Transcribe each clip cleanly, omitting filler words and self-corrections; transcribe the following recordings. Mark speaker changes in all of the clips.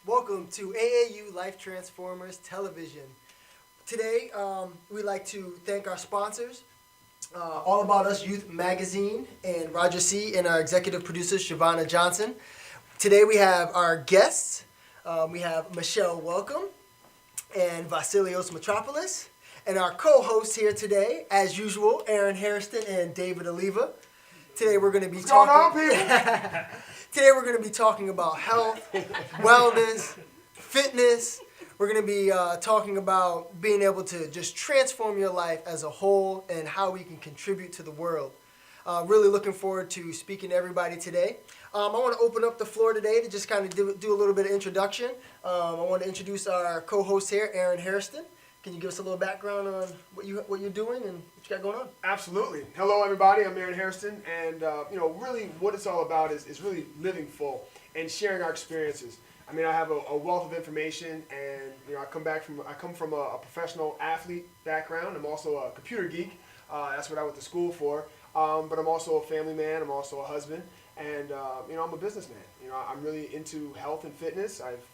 Speaker 1: Welcome to AAU Life Transformers Television. Today, we'd like to thank our sponsors, All About Us Youth Magazine, and Roger C., and our executive producer, Shavonna Johnson. Today we have our guests. We have Michelle Welcome and Vasilios Metropolis, and our co-hosts here today, as usual, Aaron Hairston and David Oliva. Today we're going to be Today we're going to be talking about health, wellness, fitness. We're going to be talking about being able to just transform your life as a whole and how we can contribute to the world. Really looking forward to speaking to everybody today. I want to open up the floor today to just kind of do a little bit of introduction. I want to introduce our co-host here, Aaron Hairston. Can you give us a little background on what you're doing and what you got going on?
Speaker 2: Absolutely. Hello, everybody. I'm Aaron Hairston, and really, what it's all about is really living full and sharing our experiences. I mean, I have a wealth of information, and I come from a professional athlete background. I'm also a computer geek. That's what I went to school for. But I'm also a family man. I'm also a husband, and I'm a businessman. I'm really into health and fitness. I've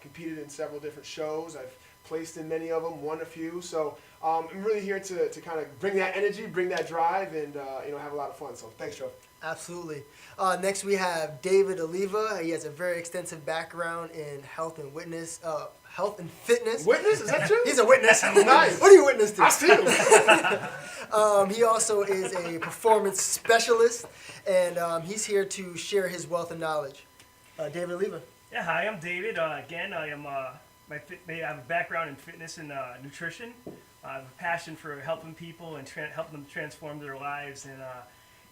Speaker 2: competed in several different shows. I've placed in many of them, won a few. So I'm really here to kind of bring that energy, bring that drive, and have a lot of fun. So thanks, Joe.
Speaker 1: Absolutely. Next we have David Oliva. He has a very extensive background in health and fitness.
Speaker 2: Witness? Is that true?
Speaker 1: He's a witness.
Speaker 2: Nice.
Speaker 1: What are you witness to?
Speaker 2: I see him.
Speaker 1: He also is a performance specialist, and he's here to share his wealth of knowledge. David Oliva.
Speaker 3: Yeah, hi, I'm David. Again, I am I have a background in fitness and nutrition. I have a passion for helping people and helping them transform their lives.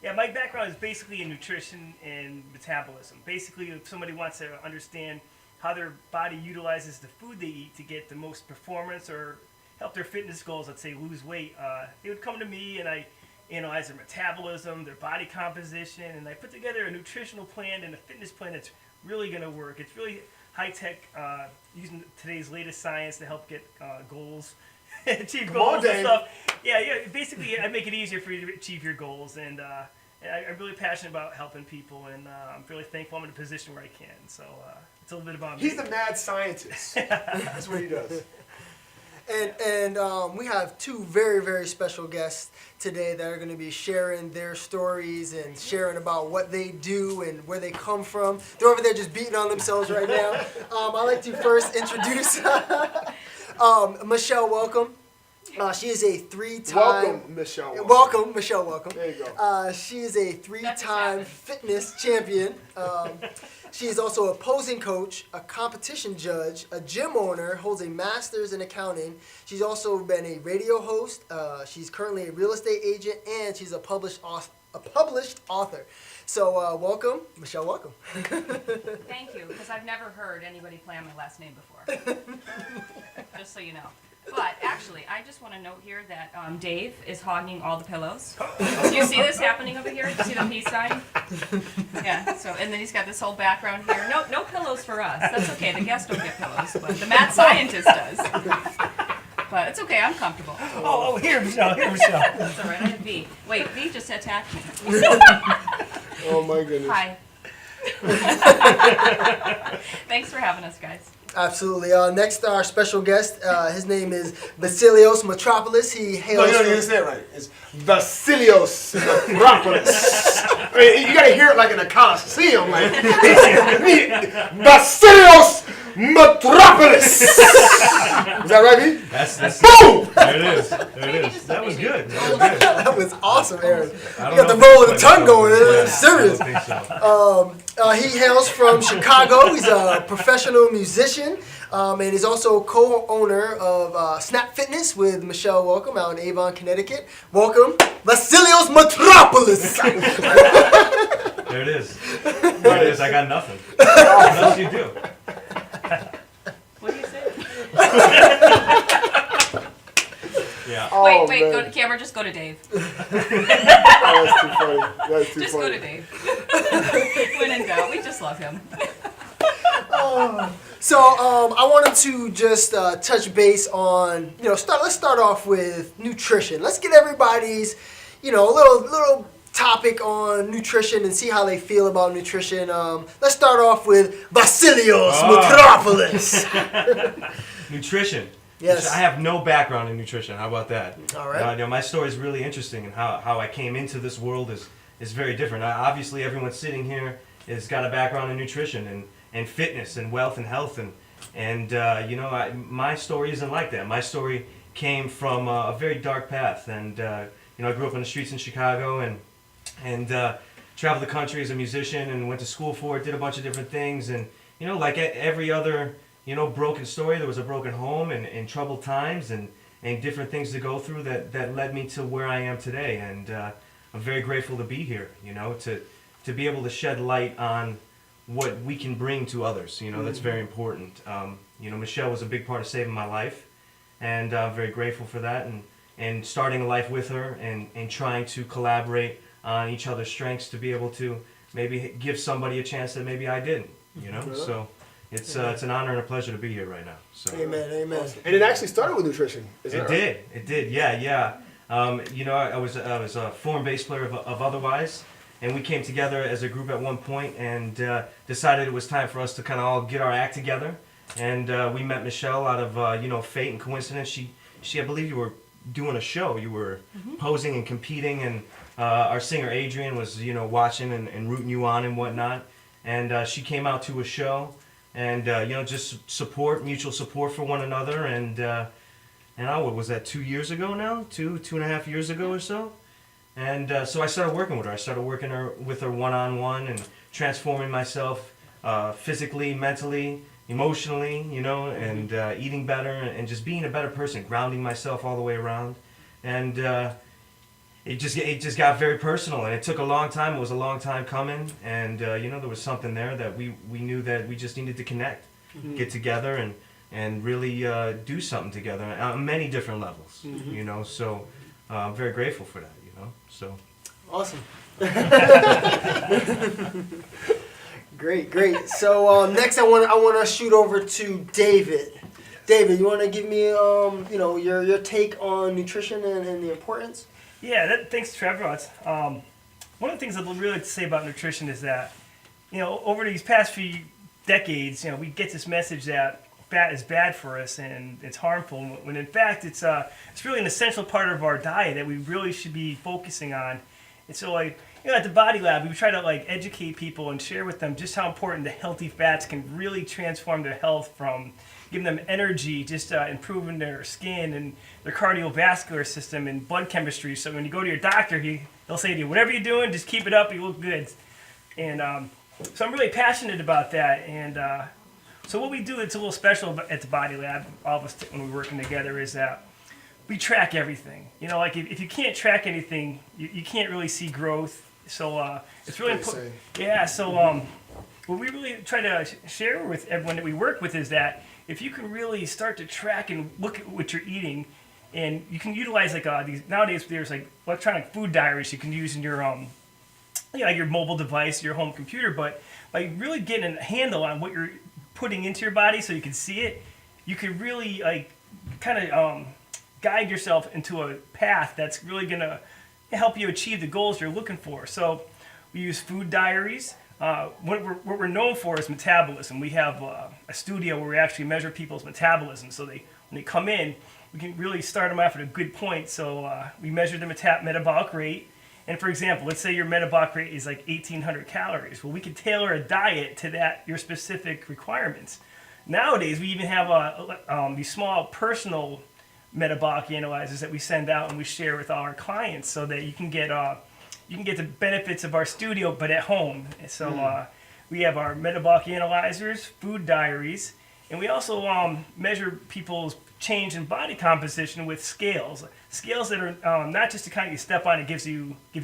Speaker 3: And my background is basically in nutrition and metabolism. Basically, if somebody wants to understand how their body utilizes the food they eat to get the most performance or help their fitness goals, let's say lose weight, they would come to me and I analyze their metabolism, their body composition, and I put together a nutritional plan and a fitness plan that's really going to work. It's really high-tech, using today's latest science to help get goals, achieve goals and stuff. Yeah, basically I make it easier for you to achieve your goals, and I'm really passionate about helping people, and I'm really thankful I'm in a position where I can. So it's a little bit about me.
Speaker 2: He's the mad scientist. That's what he does.
Speaker 1: And we have two very, very special guests today that are going to be sharing their stories and sharing about what they do and where they come from. They're over there just beating on themselves right now. I'd like to first introduce Michelle Welcome. She is a three-time...
Speaker 2: Welcome, Michelle.
Speaker 1: Welcome, Michelle Welcome.
Speaker 2: There you go.
Speaker 1: She is a three-time fitness champion. She is also a posing coach, a competition judge, a gym owner, holds a master's in accounting. She's also been a radio host. She's currently a real estate agent, and she's a published author. So welcome, Michelle Welcome.
Speaker 4: Thank you, because I've never heard anybody play on my last name before. Just so you know. But actually, I just want to note here that Dave is hogging all the pillows. Do you see this happening over here? Do you see the peace sign? Yeah. So, and then he's got this whole background here. No pillows for us. That's okay. The guests don't get pillows, but the mad scientist does. But it's okay. I'm comfortable.
Speaker 3: Oh, here, Michelle.
Speaker 4: That's all right. I have V. Wait, V just attacked me.
Speaker 2: Oh my goodness.
Speaker 4: Hi. Thanks for having us, guys.
Speaker 1: Absolutely. Next, our special guest. His name is Vasilios Metropolis. He hails.
Speaker 2: No, you don't even say it right. It's Vasilios Metropolis. I mean, you gotta hear it like in a coliseum, like Vasilios Metropolis. Is that right, B?
Speaker 5: That's
Speaker 2: Boom!
Speaker 5: there it is. There
Speaker 4: Maybe
Speaker 5: it is.
Speaker 4: just
Speaker 5: That was
Speaker 4: maybe.
Speaker 5: good. That was good.
Speaker 1: That was awesome, Aaron.
Speaker 5: I
Speaker 1: You
Speaker 5: don't
Speaker 1: got the
Speaker 5: know if
Speaker 1: roll of the
Speaker 5: it's
Speaker 1: tongue going.
Speaker 5: Yeah,
Speaker 1: It's serious.
Speaker 5: I don't think so.
Speaker 1: He hails from Chicago. He's a professional musician, and he's also co-owner of Snap Fitness with Michelle Welcome out in Avon, Connecticut. Welcome, Vasilios Metropolis.
Speaker 5: There it is. There it is. I got nothing. What else do you do?
Speaker 4: What do you say?
Speaker 5: Yeah.
Speaker 2: Oh,
Speaker 4: wait,
Speaker 2: man.
Speaker 4: go to camera. Just go to Dave.
Speaker 2: Oh, that's too funny. That's too
Speaker 4: Just
Speaker 2: funny.
Speaker 4: go to Dave. When in doubt, we just love him.
Speaker 1: So I wanted to just touch base on, let's start off with nutrition. Let's get everybody's, a little topic on nutrition and see how they feel about nutrition. Let's start off with Vasilios Metropolis.
Speaker 5: Nutrition.
Speaker 1: Yes.
Speaker 5: I have no background in nutrition. How about that?
Speaker 1: All right.
Speaker 5: My story is really interesting, and how I came into this world is very different. Obviously, everyone sitting here has got a background in nutrition and fitness and wealth and health, my story isn't like that. My story came from a very dark path, and I grew up on the streets in Chicago and traveled the country as a musician and went to school for it, did a bunch of different things, and like every other broken story, there was a broken home and troubled times and different things to go through that led me to where I am today, and I'm very grateful to be here, to be able to shed light on what we can bring to others, that's very important. Michelle was a big part of saving my life, and I'm very grateful for that, and starting a life with her and trying to collaborate on each other's strengths to be able to maybe give somebody a chance that maybe I didn't, so it's an honor and a pleasure to be here right now. So.
Speaker 1: Amen.
Speaker 2: And it actually started with nutrition. Is that right?
Speaker 5: It did, yeah. I was a former bass player of Otherwise, and we came together as a group at one point and decided it was time for us to kind of all get our act together. And we met Michelle out of fate and coincidence. She I believe you were doing a show. You were posing and competing, and our singer Adrian was watching and rooting you on and whatnot. And she came out to a show, and just mutual support for one another. And what was that, 2 years ago now? 2.5 years ago or so? And so I started working with her. I started working with her one-on-one and transforming myself physically, mentally, emotionally, and eating better and just being a better person, grounding myself all the way around. And it just got very personal, and it took a long time. It was a long time coming, and there was something there that we knew that we just needed to connect, get together, and really do something together on many different levels, So I'm very grateful for that, So.
Speaker 1: Awesome. Great. So next, I want to shoot over to David. David, you want to give me your take on nutrition and the importance?
Speaker 3: Yeah, thanks, Trevor. One of the things I'd really like to say about nutrition is that, over these past few decades, we get this message that fat is bad for us and it's harmful, when in fact it's really an essential part of our diet that we really should be focusing on. And so, at the Body Lab, we try to educate people and share with them just how important the healthy fats can really transform their health, from giving them energy, just improving their skin and their cardiovascular system and blood chemistry. So when you go to your doctor, they'll say to you, whatever you're doing, just keep it up, you look good. And so I'm really passionate about that. And so what we do that's a little special at the Body Lab, all of us when we're working together, is that we track everything. If you can't track anything, you can't really see growth. So it's really important. Yeah, so what we really try to share with everyone that we work with is that if you can really start to track and look at what you're eating, and you can utilize these, nowadays there's electronic food diaries you can use in your your mobile device, your home computer, but by really getting a handle on what you're putting into your body so you can see it, you can really guide yourself into a path that's really gonna help you achieve the goals you're looking for. So we use food diaries. What we're known for is metabolism. We have a studio where we actually measure people's metabolism. So when they come in, we can really start them off at a good point. So we measure the metabolic rate. And for example, let's say your metabolic rate is 1,800 calories. Well, we can tailor a diet to your specific requirements. nowadays we even have these small personal metabolic analyzers that we send out and we share with all our clients, so that you can get the benefits of our studio but at home. So we have our metabolic analyzers, food diaries, and we also measure people's change in body composition with scales that are not just to kind of step on. It give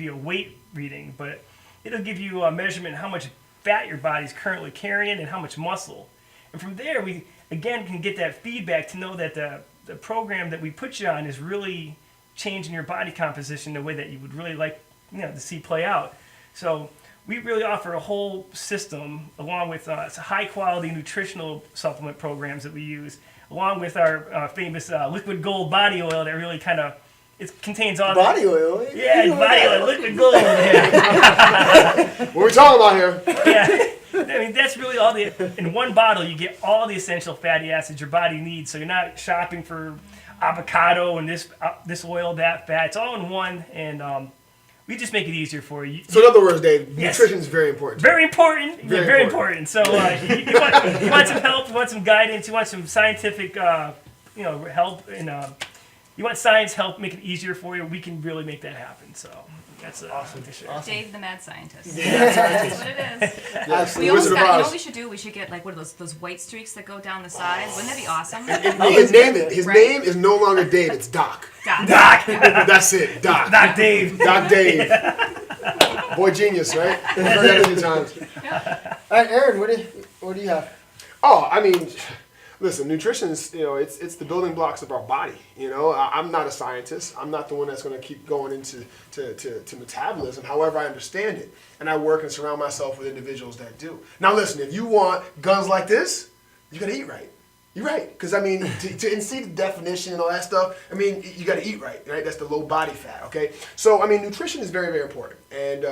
Speaker 3: you a weight reading, but it'll give you a measurement of how much fat your body's currently carrying and how much muscle. And from there, we again can get that feedback to know that the program that we put you on is really changing your body composition the way that you would really like, to see play out. So we really offer a whole system, along with high quality nutritional supplement programs that we use, along with our famous liquid gold body oil that really it contains all
Speaker 1: Body oil?
Speaker 3: Yeah, body oil, liquid gold. Yeah.
Speaker 2: What are we talking about here?
Speaker 3: Yeah. I mean, that's really in one bottle you get all the essential fatty acids your body needs, so you're not shopping for avocado and this oil, that fat. It's all in one, and we just make it easier for you.
Speaker 2: So in other words, Dave,
Speaker 3: Yes.
Speaker 2: nutrition is very important.
Speaker 3: Very important.
Speaker 2: Very
Speaker 3: important. So you want some help, you want some guidance, you want some scientific help, and you want science help make it easier for you. We can really make that happen. So that's awesome to share.
Speaker 4: Dave the mad scientist.
Speaker 1: Yeah,
Speaker 4: That's what it is.
Speaker 2: Yes,
Speaker 4: We
Speaker 2: the
Speaker 4: almost
Speaker 2: Wizard of
Speaker 4: got, you know
Speaker 2: Oz.
Speaker 4: what we should do? We should get like what are those white streaks that go down the sides? Wouldn't that be awesome?
Speaker 2: His
Speaker 4: Right?
Speaker 2: name is no longer Dave, it's Doc.
Speaker 4: Doc.
Speaker 2: That's it, Doc.
Speaker 3: Doc Dave.
Speaker 2: Doc Dave. Boy genius, right? I've heard that a few times.
Speaker 1: All right, Aaron, what do you have?
Speaker 2: Oh, I mean, listen, nutrition is, it's the building blocks of our body. I'm not a scientist. I'm not the one that's going to keep going into to metabolism. However, I understand it. And I work and surround myself with individuals that do. Now, listen, if you want guns like this, you got to eat right. You're right. Because, I mean, to see the definition and all that stuff, I mean, you got to eat right? That's the low body fat, okay? So, I mean, nutrition is very, very important. And,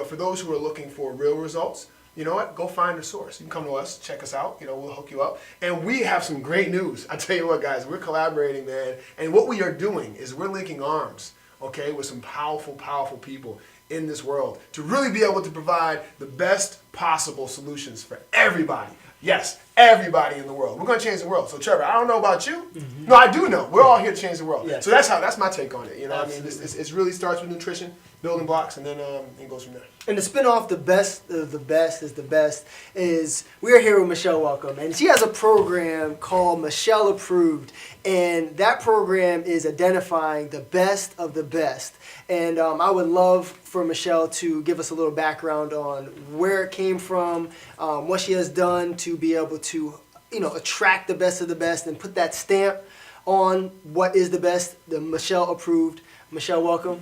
Speaker 2: for those who are looking for real results, you know what? Go find a source. You can come to us, check us out. We'll hook you up. And we have some great news. I tell you what, guys, we're collaborating, man. And what we are doing is we're linking arms, okay, with some powerful, powerful people in this world to really be able to provide the best possible solutions for everybody. Yes, everybody in the world. We're going to change the world. So, Trevor, I don't know about you. No, I do know. We're all here to change the world.
Speaker 1: Yeah.
Speaker 2: So that's my take on it. I mean,
Speaker 1: Absolutely.
Speaker 2: it really starts with nutrition, building blocks, and then it goes from there.
Speaker 1: And to spin off the best of the best is we're here with Michelle Welcome, and she has a program called Michelle Approved, and that program is identifying the best of the best. And I would love for Michelle to give us a little background on where it came from, what she has done to be able to, attract the best of the best and put that stamp on what is the best, the Michelle Approved. Michelle, welcome.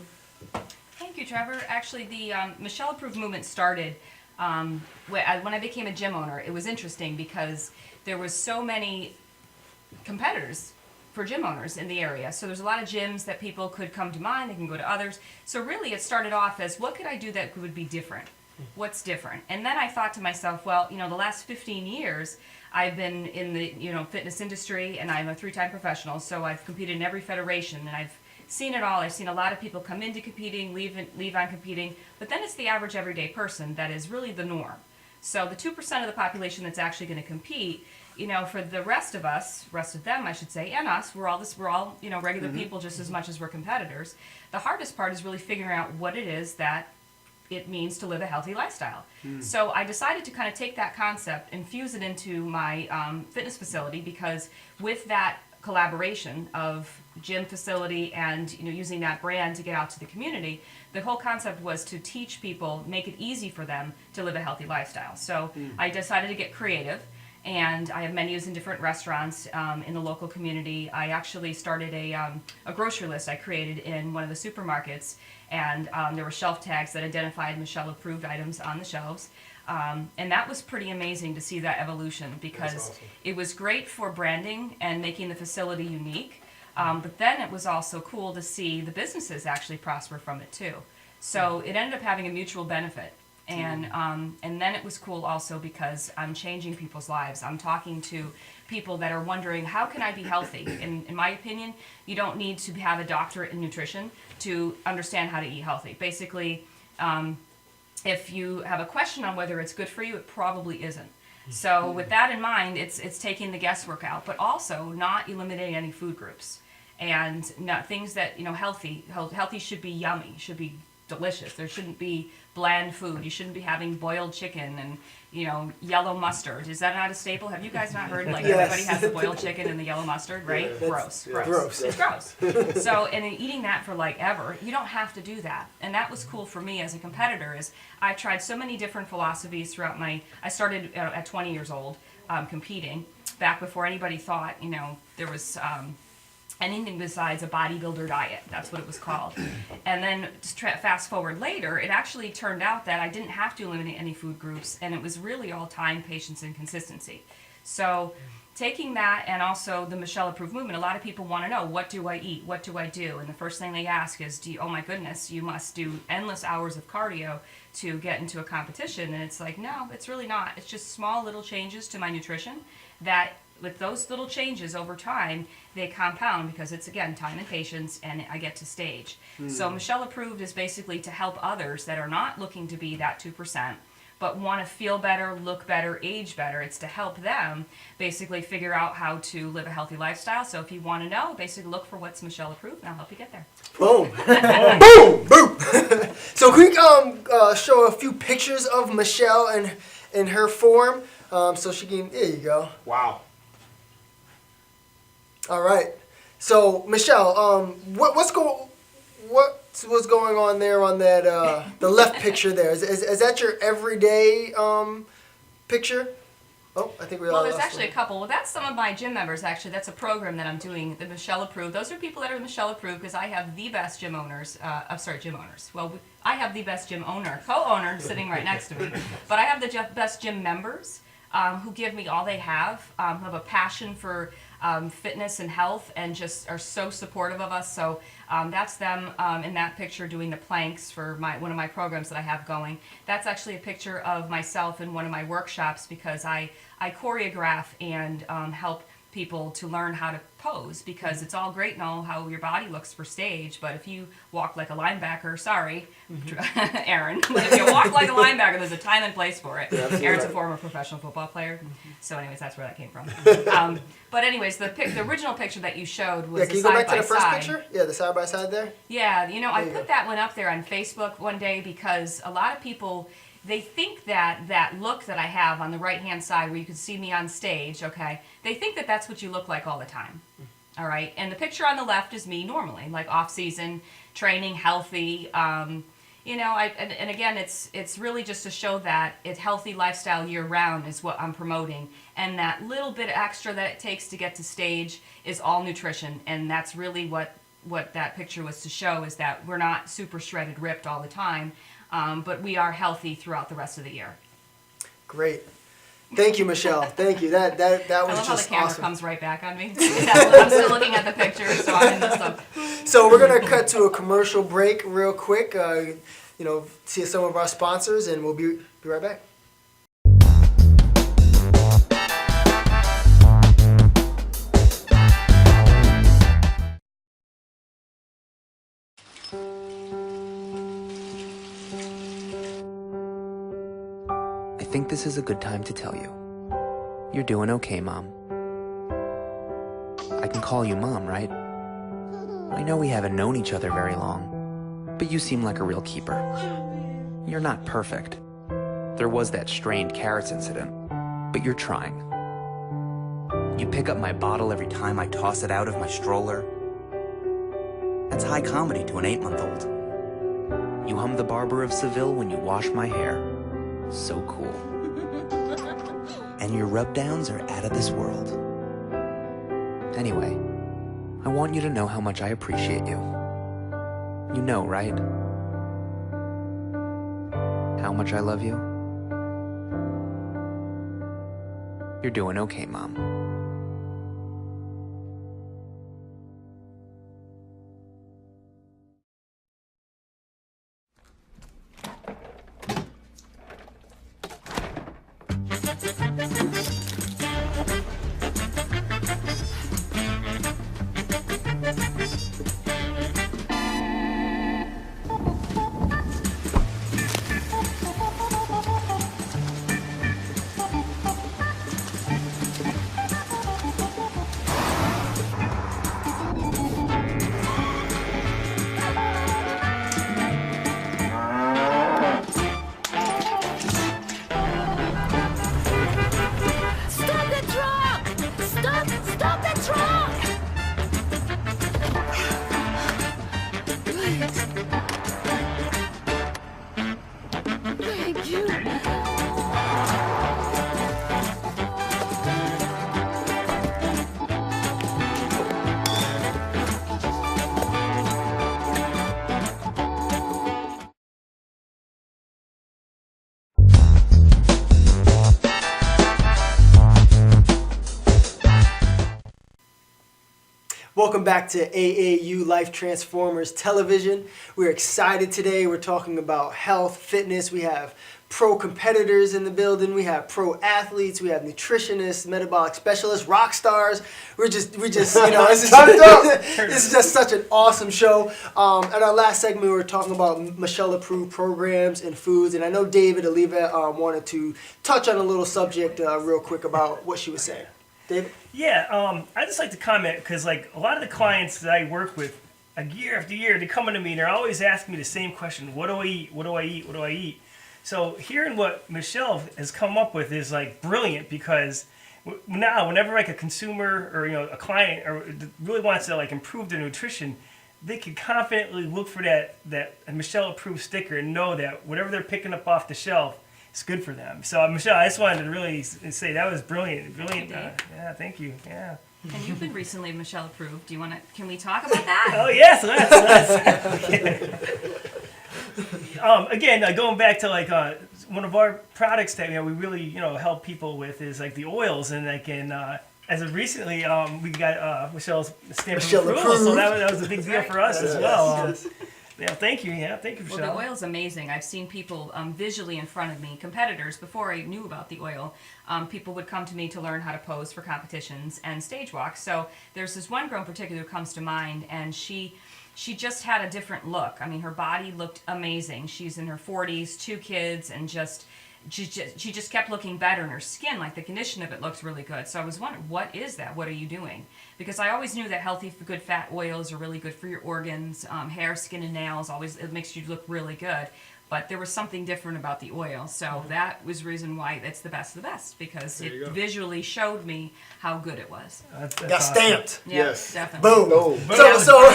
Speaker 4: Thank you, Trevor. Actually, the Michelle Approved movement started when I became a gym owner. It was interesting because there was so many competitors for gym owners in the area. So there's a lot of gyms that people could come to mine, they can go to others. So really it started off as, what could I do that would be different? What's different? And then I thought to myself, well, the last 15 years I've been in the fitness industry, and I'm a 3-time professional, so I've competed in every federation, and I've seen it all. I've seen a lot of people come into competing, leave on competing, but then it's the average everyday person that is really the norm. So the 2% of the population that's actually going to compete, for the rest of them, I should say, and us, we're all regular people just as much as we're competitors. The hardest part is really figuring out what it is that it means to live a healthy lifestyle. So I decided to kind of take that concept and fuse it into my fitness facility, because with that collaboration of gym facility and using that brand to get out to the community, the whole concept was to teach people, make it easy for them to live a healthy lifestyle. So I decided to get creative, and I have menus in different restaurants in the local community. I actually started a grocery list I created in one of the supermarkets, and there were shelf tags that identified Michelle Approved items on the shelves. And that was pretty amazing to see that evolution, because
Speaker 2: awesome.
Speaker 4: It was great for branding and making the facility unique. But then it was also cool to see the businesses actually prosper from it too. So it ended up having a mutual benefit. And then it was cool also because I'm changing people's lives. I'm talking to people that are wondering, how can I be healthy? And in my opinion, you don't need to have a doctorate in nutrition to understand how to eat healthy. Basically, if you have a question on whether it's good for you, it probably isn't. So with that in mind, it's taking the guesswork out, but also not eliminating any food groups and not things that healthy should be yummy, should be delicious. There shouldn't be bland food. You shouldn't be having boiled chicken and yellow mustard. Is that not a staple? Have you guys not heard like
Speaker 1: Yes.
Speaker 4: everybody has the boiled chicken and the yellow mustard, right?
Speaker 2: Yeah,
Speaker 4: Gross.
Speaker 1: gross.
Speaker 4: It's gross. So and in eating that for like ever, you don't have to do that. And that was cool for me as a competitor. Is I tried so many different philosophies throughout I started at 20 years old competing back before anybody thought there was. Anything besides a bodybuilder diet. That's what it was called. And then fast forward later, it actually turned out that I didn't have to eliminate any food groups, and it was really all time, patience, and consistency. So taking that and also the Michelle Approved movement, a lot of people want to know, what do I eat? What do I do? And the first thing they ask is, oh my goodness, you must do endless hours of cardio to get into a competition. And it's like, no, it's really not. It's just small little changes to my nutrition that with those little changes over time, they compound because it's, again, time and patience, and I get to stage. So Michelle Approved is basically to help others that are not looking to be that 2%, but want to feel better, look better, age better. It's to help them basically figure out how to live a healthy lifestyle. So if you want to know, basically look for what's Michelle Approved, and I'll help you get there.
Speaker 1: Boom. Boom. Boom. So can we show a few pictures of Michelle and in her form? So she can, there you go.
Speaker 2: Wow.
Speaker 1: All right. So Michelle, what's going on there on that the left picture there? Is that your everyday picture? Oh, I think we all.
Speaker 4: Well, there's
Speaker 1: lost
Speaker 4: actually
Speaker 1: one.
Speaker 4: a couple. Well, that's some of my gym members. Actually, that's a program that I'm doing. The Michelle Approved. Those are people that are Michelle Approved because I have the best gym owners. Gym owners. Well, I have the best gym owner, co-owner, sitting right next to me. But I have the best gym members who give me all they have. Who have a passion for fitness and health, and just are so supportive of us. So that's them in that picture doing the planks for one of my programs that I have going. That's actually a picture of myself in one of my workshops because I choreograph and help people to learn how to pose, because it's all great and all how your body looks for stage, but if you walk like a linebacker, sorry, Aaron, but if you walk like a linebacker, there's a time and place for it. Aaron's a former professional football player, so anyways, that's where that came from. But anyways, the original picture that you showed was
Speaker 1: Can you
Speaker 4: the
Speaker 1: go back to the
Speaker 4: side-by-side.
Speaker 1: first picture? Yeah, the side by side there.
Speaker 4: Yeah,
Speaker 1: There
Speaker 4: I
Speaker 1: you
Speaker 4: put
Speaker 1: go.
Speaker 4: that one up there on Facebook one day because a lot of people, they think that look that I have on the right-hand side where you can see me on stage, okay, they think that that's what you look like all the time, all right? And the picture on the left is me normally, like off-season, training, healthy, and again, it's really just to show that it's healthy lifestyle year-round is what I'm promoting, and that little bit extra that it takes to get to stage is all nutrition, and that's really what that picture was to show, is that we're not super shredded, ripped all the time, but we are healthy throughout the rest of the year.
Speaker 1: Great. Thank you, Michelle. Thank you. That
Speaker 4: I
Speaker 1: was
Speaker 4: love how the
Speaker 1: just
Speaker 4: camera
Speaker 1: awesome.
Speaker 4: comes right back on me. I'm still looking at the picture, so I'm in this stuff.
Speaker 1: So we're gonna cut to a commercial break real quick. See some of our sponsors, and we'll be right back.
Speaker 6: I think this is a good time to tell you. You're doing okay, Mom. I can call you Mom, right? I know we haven't known each other very long, but you seem like a real keeper. You're not perfect. There was that strained carrots incident, but you're trying. You pick up my bottle every time I toss it out of my stroller. That's high comedy to an 8-month-old. You hum the Barber of Seville when you wash my hair. So cool. And your rub-downs are out of this world. Anyway, I want you to know how much I appreciate you. You know, right? How much I love you? You're doing okay, Mom.
Speaker 1: Welcome back to AAU Life Transformers Television. We're excited today. We're talking about health, fitness. We have pro competitors in the building. We have pro athletes. We have nutritionists, metabolic specialists, rock stars. We just this is just such an awesome show. At our last segment, we were talking about Michelle-approved programs and foods, and I know David Oliva wanted to touch on a little subject real quick about what she was saying. David?
Speaker 3: Yeah, I just like to comment because like a lot of the clients that I work with, like year after year, they come into me and they're always asking me the same question: What do I eat? What do I eat? What do I eat? So hearing what Michelle has come up with is like brilliant because now whenever like a consumer or a client or really wants to like improve their nutrition, they can confidently look for that Michelle approved sticker and know that whatever they're picking up off the shelf, it's good for them. So Michelle, I just wanted to really say that was brilliant. Brilliant. Yeah, thank you. Yeah.
Speaker 4: And you've been recently Michelle approved. Do you want to? Can we talk about that?
Speaker 3: Oh yes, let's. Again, going back to like one of our products that we really help people with is like the oils, and like as of recently we got Michelle's stamp of approval, so that was a big deal for us as well.
Speaker 1: Yes.
Speaker 3: Yeah, thank you. Yeah, thank you, Michelle.
Speaker 4: Well, the oil's amazing. I've seen people visually in front of me, competitors, before I knew about the oil. People would come to me to learn how to pose for competitions and stage walks. So there's this one girl in particular who comes to mind, and she just had a different look. I mean, her body looked amazing. She's in her 40s, 2 kids, and she just kept looking better, and her skin, like the condition of it, looks really good. So I was wondering, what is that? What are you doing? Because I always knew that healthy, good fat oils are really good for your organs, hair, skin, and nails. It makes you look really good. But there was something different about the oil. So that was the reason why it's the best of the best, because it visually showed me how good it was.
Speaker 3: That's
Speaker 1: Got
Speaker 3: awesome.
Speaker 1: stamped.
Speaker 4: Yeah,
Speaker 2: Yes.
Speaker 4: definitely.
Speaker 1: Boom.
Speaker 2: Boom.
Speaker 1: So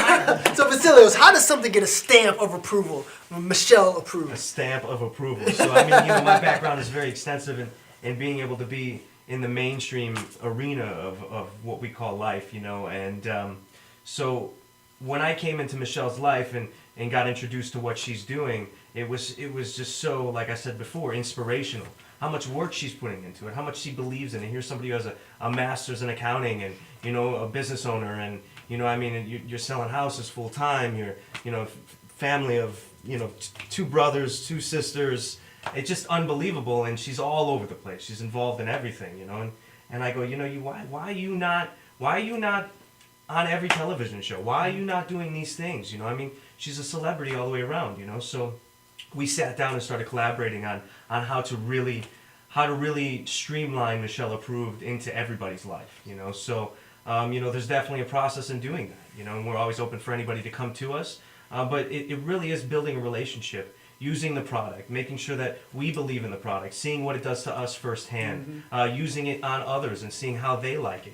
Speaker 1: Vasilios, how does something get a stamp of approval? Michelle
Speaker 5: A
Speaker 1: approved.
Speaker 5: stamp of approval. So I mean, my background is very extensive in being able to be in the mainstream arena of what we call life, and so when I came into Michelle's life and got introduced to what she's doing, it was just so, like I said before, inspirational. How much work she's putting into it, how much she believes in it. Here's somebody who has a master's in accounting and a business owner, and you're selling houses full time. You're family of 2 brothers, 2 sisters. It's just unbelievable, and she's all over the place. She's involved in everything, and I go, why are you not on every television show? Why are you not doing these things? She's a celebrity all the way around, So we sat down and started collaborating on how to really streamline Michelle approved into everybody's life, So there's definitely a process in doing that, and we're always open for anybody to come to us. But it really is building a relationship, using the product, making sure that we believe in the product, seeing what it does to us firsthand, using it on others and seeing how they like it.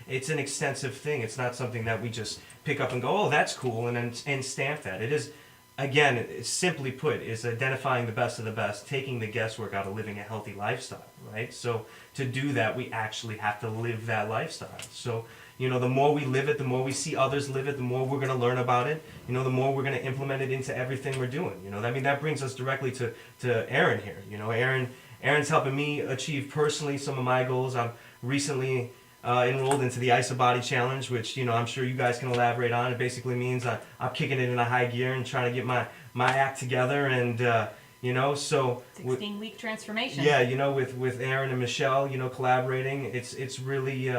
Speaker 5: It's an extensive thing. It's not something that we just pick up and go, oh, that's cool, and stamp that. It is, again, it's simply put, is identifying the best of the best, taking the guesswork out of living a healthy lifestyle, right? So to do that, we actually have to live that lifestyle. So the more we live it, the more we see others live it, the more we're going to learn about it, the more we're going to implement it into everything we're doing. That brings us directly to Aaron here. Aaron's helping me achieve personally some of my goals. I'm recently enrolled into the IsoBody Challenge, which, I'm sure you guys can elaborate on. It basically means I'm kicking it in a high gear and trying to get my act together, and, so...
Speaker 4: 16-week transformation.
Speaker 5: Yeah, with Aaron and Michelle, collaborating, it's really...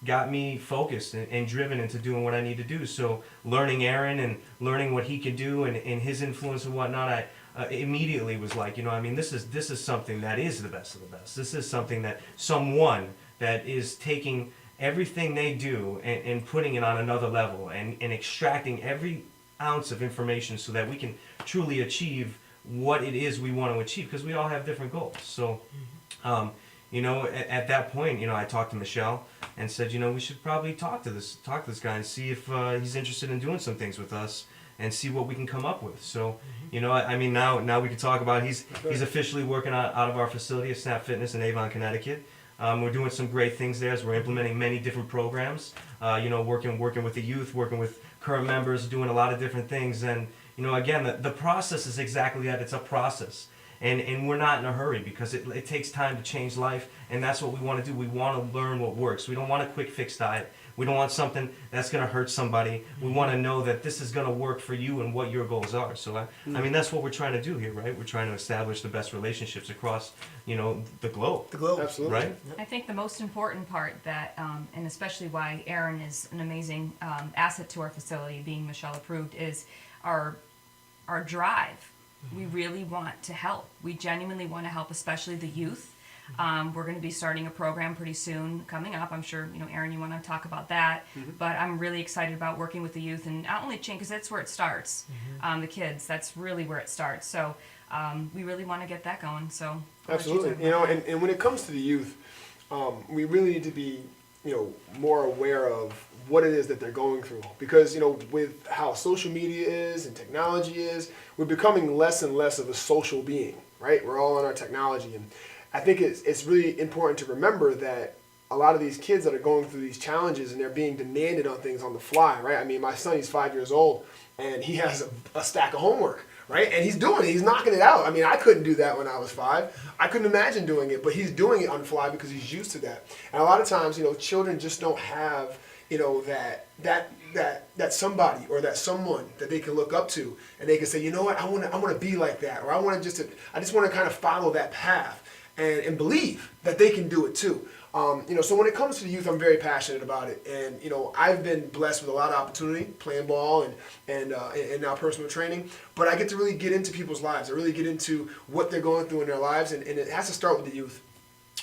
Speaker 5: got me focused and driven into doing what I need to do. So learning Aaron and learning what he can do and his influence and whatnot, I immediately was like, this is something that is the best of the best. This is something that someone that is taking everything they do and putting it on another level and extracting every ounce of information so that we can truly achieve what it is we want to achieve, because we all have different goals. So at that point, I talked to Michelle and said, we should probably talk to this guy and see if he's interested in doing some things with us and see what we can come up with. So, now we can talk about he's officially working out of our facility at Snap Fitness in Avon, Connecticut. We're doing some great things there as we're implementing many different programs. Working with the youth, working with current members, doing a lot of different things. And again, the process is exactly that. It's a process. and we're not in a hurry because it takes time to change life, and that's what we want to do. We want to learn what works. We don't want a quick fix diet. We don't want something that's going to hurt somebody. We want to know that this is going to work for you and what your goals are. So, I mean, that's what we're trying to do here, right? We're trying to establish the best relationships across, the globe.
Speaker 1: The globe.
Speaker 2: Absolutely.
Speaker 5: Right?
Speaker 4: I think the most important part that, and especially why Aaron is an amazing asset to our facility, being Michelle approved, is our drive. We really want to help. We genuinely want to help, especially the youth. We're going to be starting a program pretty soon coming up. I'm sure, Aaron, you want to talk about that. But I'm really excited about working with the youth and not only change, because that's where it starts. The kids, that's really where it starts. So we really want to get that going. So
Speaker 2: Absolutely. And when it comes to the youth, we really need to be, more aware of what it is that they're going through. Because, with how social media is and technology is, we're becoming less and less of a social being, right? We're all on our technology. And I think it's really important to remember that a lot of these kids that are going through these challenges and they're being demanded on things on the fly, right? I mean, my son, he's 5 years old, and he has a stack of homework, right? And he's doing it. He's knocking it out. I mean, I couldn't do that when I was 5. I couldn't imagine doing it, but he's doing it on the fly because he's used to that. And a lot of times, children just don't have, that somebody or that someone that they can look up to, and they can say, I want to be like that, or I just want to kind of follow that path. And believe that they can do it too. So when it comes to the youth, I'm very passionate about it. And, I've been blessed with a lot of opportunity, playing ball and now personal training. But I get to really get into people's lives. I really get into what they're going through in their lives. And it has to start with the youth.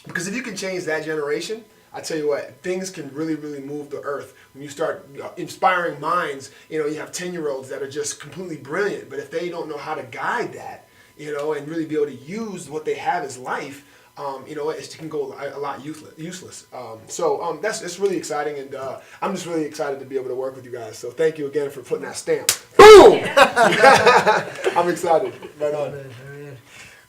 Speaker 2: Because if you can change that generation, I tell you what, things can really, really move the earth. When you start inspiring minds, you have 10-year-olds that are just completely brilliant. But if they don't know how to guide that, and really be able to use what they have as life, it can go a lot useless. It's really exciting, and I'm just really excited to be able to work with you guys. So thank you again for putting that stamp. Boom! I'm excited. Right on.
Speaker 1: Man.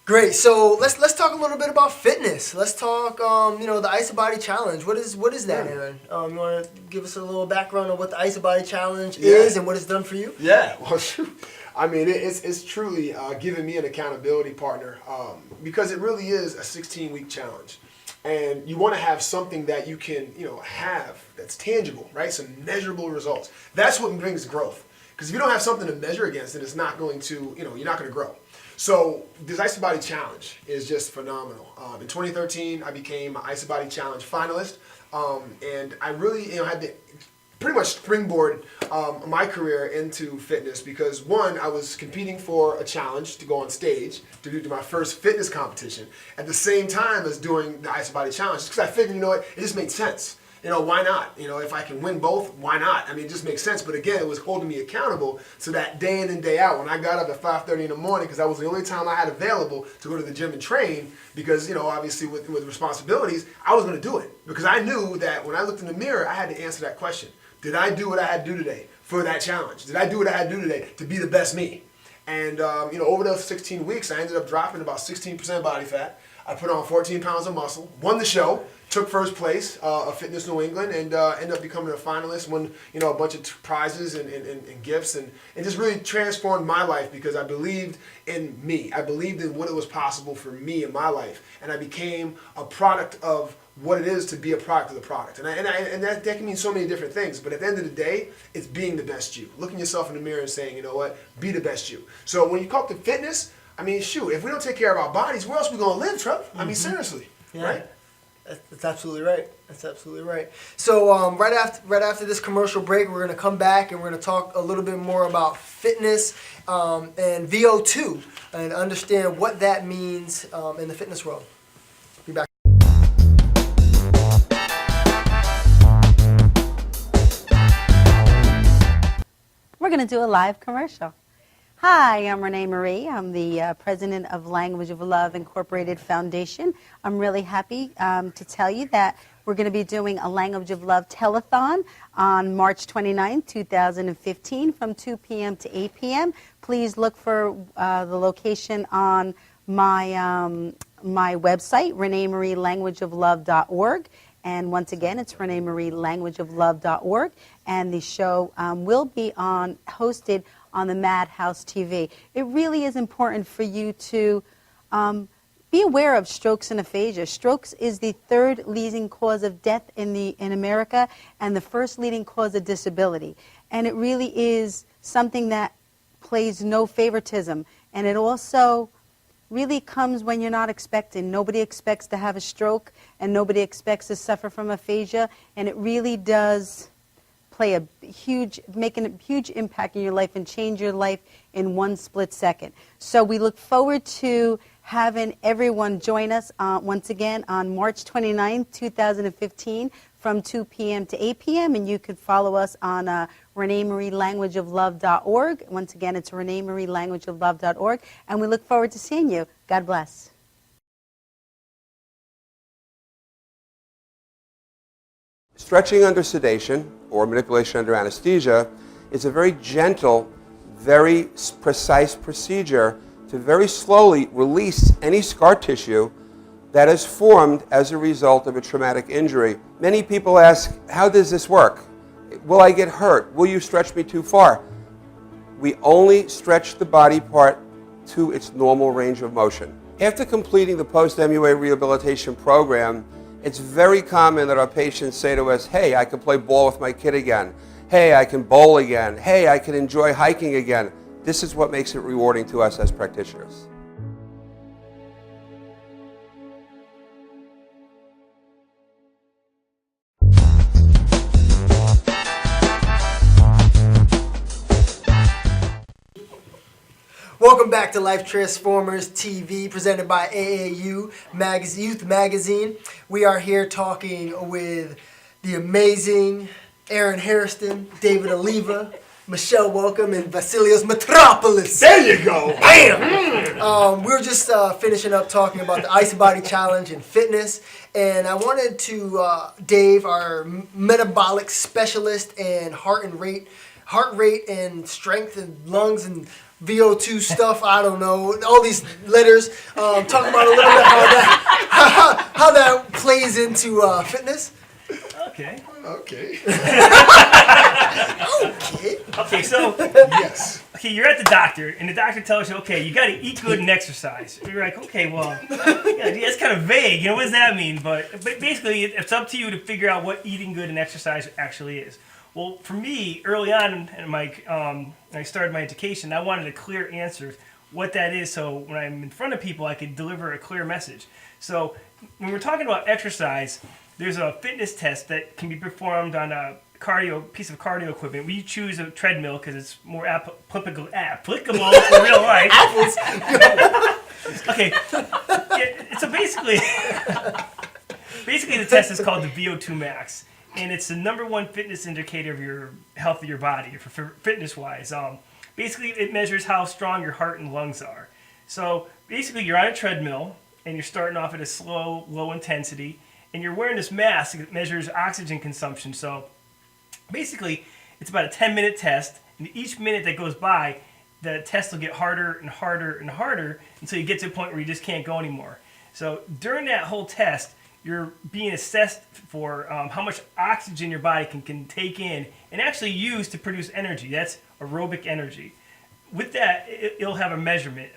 Speaker 1: Great. So let's talk a little bit about fitness. Let's talk, the Ice of Body Challenge. What is that, Aaron? You want to give us a little background on what the Ice of Body Challenge is and what it's done for you?
Speaker 2: Yeah. Well, shoot. I mean, it's truly given me an accountability partner because it really is a 16-week challenge. And you want to have something that you can, have that's tangible, right? Some measurable results. That's what brings growth. Because if you don't have something to measure against, then it's not going to, you're not going to grow. So this Ice of Body Challenge is just phenomenal. In 2013, I became an Ice of Body Challenge finalist. And I really, had to pretty much springboard my career into fitness because, one, I was competing for a challenge to go on stage to do my first fitness competition at the same time as doing the Ice of Body Challenge because I figured, it just made sense. Why not? If I can win both, why not? I mean, it just makes sense. But again, it was holding me accountable so that day in and day out, when I got up at 5:30 in the morning, because that was the only time I had available to go to the gym and train, because, obviously with responsibilities, I was going to do it. Because I knew that when I looked in the mirror, I had to answer that question. Did I do what I had to do today for that challenge? Did I do what I had to do today to be the best me? And, over those 16 weeks, I ended up dropping about 16% body fat. I put on 14 pounds of muscle, won the show, took first place of Fitness New England, and ended up becoming a finalist, won, a bunch of prizes and gifts, and just really transformed my life because I believed in me. I believed in what it was possible for me in my life, and I became a product of what it is to be a product of the product. And that can mean so many different things, but at the end of the day, it's being the best you. Looking yourself in the mirror and saying, be the best you. So when you come to fitness, I mean, shoot, if we don't take care of our bodies, where else are we going to live, Trev? I mean, seriously, right?
Speaker 1: That's absolutely right. That's absolutely right. So right after this commercial break, we're going to come back and we're going to talk a little bit more about fitness and VO2 and understand what that means in the fitness world. Be back.
Speaker 7: We're going to do a live commercial. Hi, I'm Renee Marie. I'm the president of Language of Love Incorporated Foundation. I'm really happy to tell you that we're going to be doing a Language of Love telethon on March 29, 2015 from 2 p.m. to 8 p.m. Please look for the location on my website, ReneeMarieLanguageOfLove.org. And once again, it's ReneeMarieLanguageOfLove.org. And the show will be hosted on the Madhousetv. It really is important for you to Be aware of strokes and aphasia. Strokes is the third leading cause of death in America and the first leading cause of disability. And it really is something that plays no favoritism. And it also really comes when you're not expecting. Nobody expects to have a stroke, and nobody expects to suffer from aphasia. And it really does play making a huge impact in your life and change your life in one split second. So we look forward to having everyone join us once again on March 29, 2015 from 2 p.m. to 8 p.m. And you can follow us on ReneeMarieLanguageOfLove.org. Once again, it's ReneeMarieLanguageOfLove.org. And we look forward to seeing you. God bless.
Speaker 8: Stretching under sedation or manipulation under anesthesia is a very gentle, very precise procedure to very slowly release any scar tissue that is formed as a result of a traumatic injury. Many people ask, how does this work? Will I get hurt? Will you stretch me too far? We only stretch the body part to its normal range of motion. After completing the post-MUA rehabilitation program, it's very common that our patients say to us, hey, I can play ball with my kid again. Hey, I can bowl again. Hey, I can enjoy hiking again. This is what makes it rewarding to us as practitioners.
Speaker 1: Welcome back to Life Transformers TV, presented by AAU Youth Magazine. We are here talking with the amazing Aaron Hairston, David Oliva, Michelle Welcome, and Vasilios Metropolis.
Speaker 2: There you go.
Speaker 1: Bam! We were just finishing up talking about the Ice Body Challenge and fitness, and I wanted to, Dave, our metabolic specialist and heart rate and strength and lungs and VO2 stuff, I don't know, all these letters, talking about a little bit how that plays into fitness.
Speaker 3: Okay.
Speaker 2: Okay.
Speaker 3: Okay, so
Speaker 2: Yes.
Speaker 3: okay, you're at the doctor, and the doctor tells you, okay, you got to eat good and exercise. You're like, okay, well, yeah, that's kind of vague. You know, what does that mean? But basically, it's up to you to figure out what eating good and exercise actually is. Well, for me, early on in my, when I started my education, I wanted a clear answer what that is, so when I'm in front of people, I could deliver a clear message. So when we're talking about exercise, there's a fitness test that can be performed on a piece of cardio equipment. We choose a treadmill because it's more applicable to real life. Okay, yeah, so basically the test is called the VO2 max. And it's the #1 fitness indicator of your health of your body, for fitness-wise. Basically, it measures how strong your heart and lungs are. So basically, you're on a treadmill, and you're starting off at a slow, low intensity, and you're wearing this mask that measures oxygen consumption. So basically, it's about a 10-minute test, and each minute that goes by, the test will get harder and harder and harder until you get to a point where you just can't go anymore. So during that whole test, you're being assessed for how much oxygen your body can take in and actually use to produce energy. That's aerobic energy. With that, it'll have a measurement.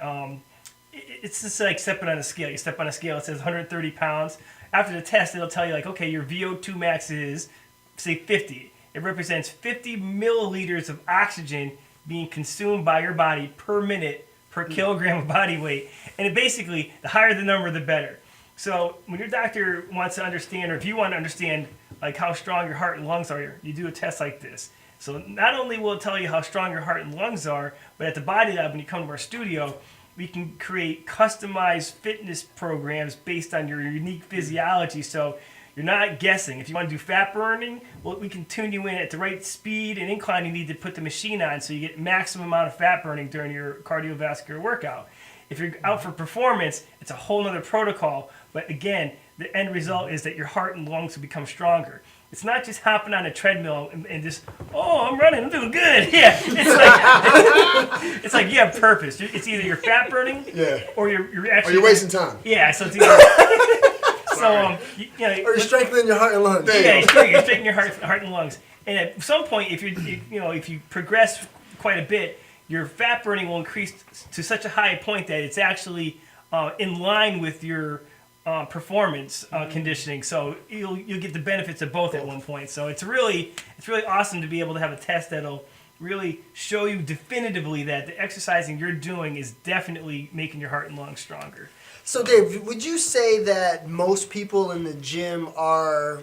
Speaker 3: It's just like stepping on a scale. You step on a scale, it says 130 pounds. After the test, it'll tell you, like, okay, your VO2 max is, say, 50. It represents 50 milliliters of oxygen being consumed by your body per minute per kilogram of body weight. And basically, the higher the number, the better. So when your doctor wants to understand, or if you want to understand, like, how strong your heart and lungs are, you do a test like this. So not only will it tell you how strong your heart and lungs are, but at the Body Lab, when you come to our studio, we can create customized fitness programs based on your unique physiology. So you're not guessing. If you want to do fat burning, well, we can tune you in at the right speed and incline you need to put the machine on, so you get maximum amount of fat burning during your cardiovascular workout. If you're out for performance, it's a whole other protocol. But again, the end result is that your heart and lungs will become stronger. It's not just hopping on a treadmill and just, oh, I'm running, I'm doing good. Yeah, it's like you have purpose. It's either you're fat burning, or you're actually,
Speaker 2: or you're wasting time.
Speaker 3: Yeah, so it's either,
Speaker 1: Or you're strengthening your heart and lungs.
Speaker 3: You're strengthening your heart and lungs. And at some point, if you progress quite a bit, your fat burning will increase to such a high point that it's actually in line with your performance conditioning. So you'll get the benefits of both at one point. So it's really awesome to be able to have a test that'll really show you definitively that the exercising you're doing is definitely making your heart and lungs stronger.
Speaker 1: So Dave, would you say that most people in the gym are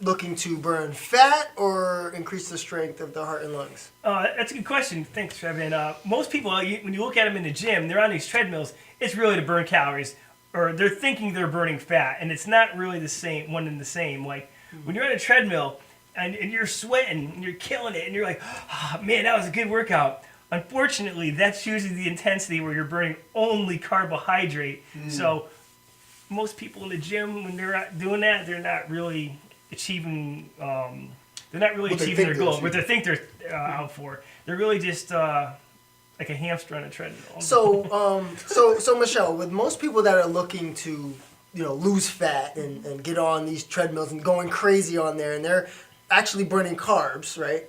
Speaker 1: looking to burn fat or increase the strength of the heart and lungs?
Speaker 3: That's a good question. Thanks, Trevin. Most people, when you look at them in the gym, they're on these treadmills. It's really to burn calories, or they're thinking they're burning fat, and it's not really the same one and the same. Like when you're on a treadmill and you're sweating and you're killing it, and you're like, oh, man, that was a good workout. Unfortunately, that's usually the intensity where you're burning only carbohydrate. So most people in the gym, when they're doing that, they're not really achieving. They're not really achieving their goal. What they think they're out for. They're really just like a hamster on a treadmill.
Speaker 1: So Michelle, with most people that are looking to, lose fat and get on these treadmills and going crazy on there, and they're actually burning carbs, right?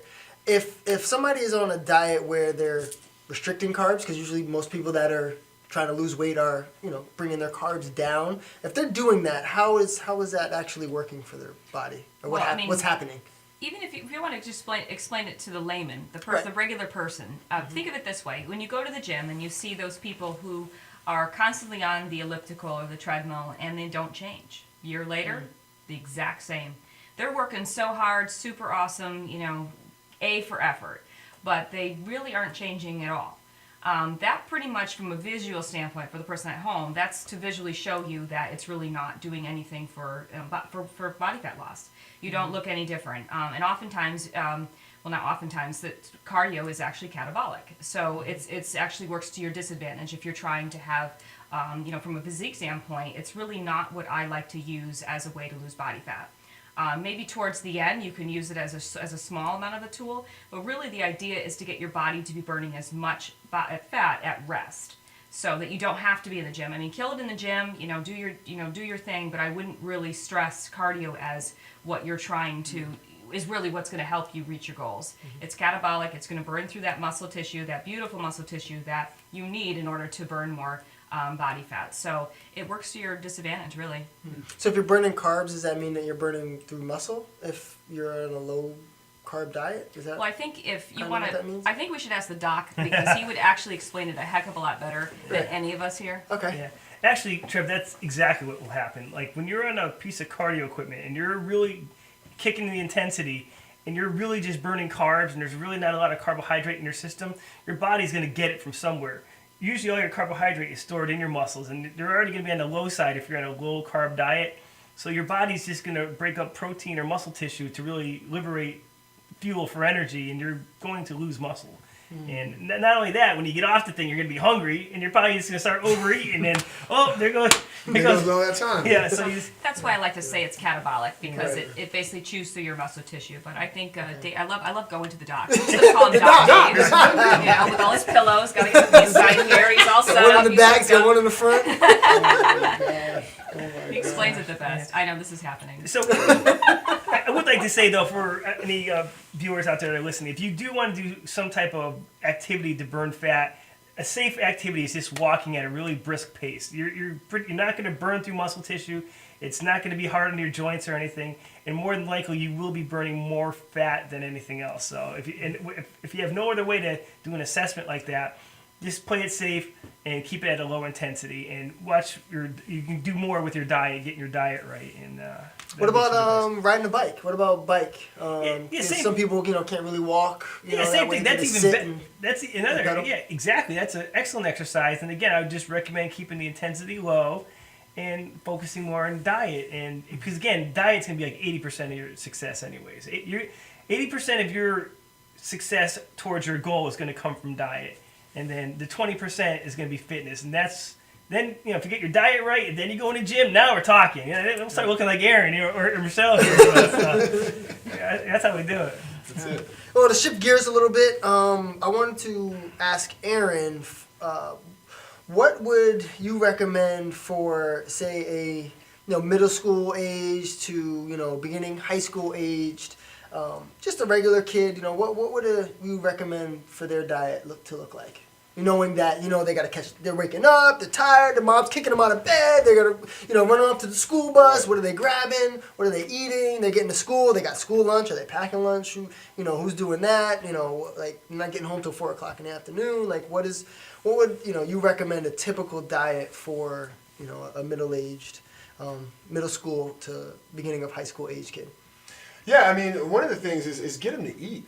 Speaker 1: If somebody is on a diet where they're restricting carbs, because usually most people that are trying to lose weight are, bringing their carbs down. If they're doing that, how is that actually working for their body? Or what's happening?
Speaker 4: Even if you want to just explain it to the layman, the regular person, think of it this way. When you go to the gym and you see those people who are constantly on the elliptical or the treadmill and they don't change. A year later, the exact same. They're working so hard, super awesome, A for effort, but they really aren't changing at all. That pretty much from a visual standpoint for the person at home, that's to visually show you that it's really not doing anything for body fat loss. You don't look any different. And oftentimes, not oftentimes, that cardio is actually catabolic. So it's actually works to your disadvantage if you're trying to have, from a physique standpoint, it's really not what I like to use as a way to lose body fat. Maybe towards the end you can use it as a small amount of a tool, but really the idea is to get your body to be burning as much fat at rest, so that you don't have to be in the gym. I mean, kill it in the gym, do your thing, but I wouldn't really stress cardio as what you're trying to is really what's going to help you reach your goals. It's catabolic. It's going to burn through that muscle tissue, that beautiful muscle tissue that you need in order to burn more body fat. So it works to your disadvantage, really.
Speaker 1: So if you're burning carbs, does that mean that you're burning through muscle if you're on a low carb diet? Is that?
Speaker 4: Well, I think if you want
Speaker 1: to,
Speaker 4: I think we should ask the doc, because he would actually explain it a heck of a lot better than any of us here.
Speaker 1: Okay.
Speaker 3: Yeah. Actually, Trev, that's exactly what will happen. Like when you're on a piece of cardio equipment and you're really kicking the intensity and you're really just burning carbs and there's really not a lot of carbohydrate in your system, your body's going to get it from somewhere. Usually all your carbohydrate is stored in your muscles, and they're already going to be on the low side if you're on a low carb diet. So your body's just going to break up protein or muscle tissue to really liberate fuel for energy, and you're going to lose muscle. And not only that, when you get off the thing, you're going to be hungry, and your body's just going to start overeating, and there goes
Speaker 2: all that time.
Speaker 3: Yeah, so
Speaker 4: that's why I like to say it's catabolic, because it basically chews through your muscle tissue. But I think Dave, I love going to the doc. I'm just gonna call him Doc Dave. With all his pillows, got to get the inside here. He's all set up.
Speaker 1: One in the back, got one in the front.
Speaker 4: He explains it the best. I know this is happening.
Speaker 3: So I would like to say, though, for any viewers out there that are listening, if you do want to do some type of activity to burn fat, a safe activity is just walking at a really brisk pace. You're not going to burn through muscle tissue. It's not going to be hard on your joints or anything, and more than likely you will be burning more fat than anything else. So if you have no other way to do an assessment like that, just play it safe and keep it at a low intensity, and you can do more with your diet, getting your diet right. And
Speaker 1: what about riding a bike? What about bike?
Speaker 3: Some
Speaker 1: people can't really walk.
Speaker 3: Same thing. That's even better. That's another.
Speaker 1: pedal.
Speaker 3: Yeah, exactly. That's an excellent exercise. And again, I would just recommend keeping the intensity low and focusing more on diet. And because again, diet's gonna be like 80% of your success, anyways. 80% of your success towards your goal is gonna come from diet. And then the 20% is going to be fitness, and then if you get your diet right, and then you go in the gym. Now we're talking. We'll start looking like Aaron or Michelle here. That's how we do it.
Speaker 2: That's it.
Speaker 1: Well, to shift gears a little bit, I wanted to ask Aaron, what would you recommend for, say, a middle school age to beginning high school aged, just a regular kid? What would you recommend for their diet to look like? knowing that, they got to they're waking up, they're tired, the mom's kicking them out of bed, they're going to, running up to the school bus, what are they grabbing, what are they eating, they're getting to school, they got school lunch, are they packing lunch, who's doing that, like, not getting home till 4 o'clock in the afternoon, like, what would, you recommend a typical diet for, a middle-aged, middle school to beginning of high school age kid?
Speaker 2: Yeah, I mean, one of the things is get them to eat.